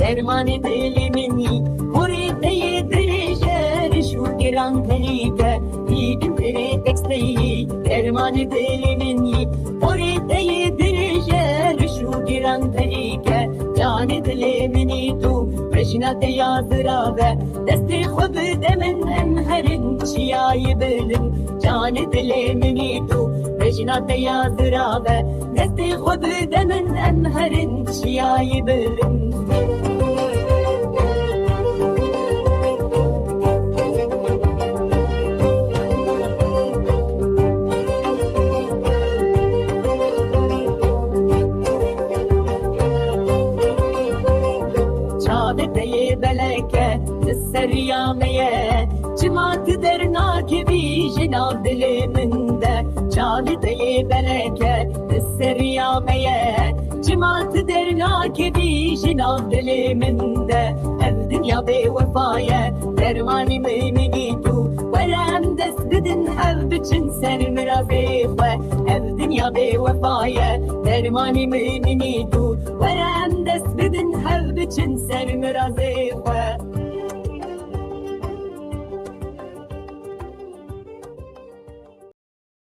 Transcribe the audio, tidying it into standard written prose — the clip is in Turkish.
درمان دل منی مرید درجه شو گران خلیفه دیدم تره تکستی درمان دل منی مرید درجه شو گران خلیفه جان دل منی تو رشنات یازرابه دست خود دمن انهرن چیای بلن جان دل منی تو رشنات یازرابه دست خود دمن انهرن چیای بلن Çağdeteye beleke seriyameye Cemaat dernak bir jinav diliminde Çağdeteye beleke seriyameye Cemaat dernak bir jinav diliminde Ev dünya be vefaya dermani mümini tu Verem dest bidin ev biçin sen mirazefe Ev dünya be vefaya dermani mümini tu Verem dest bidin ev biçin sen mirazefe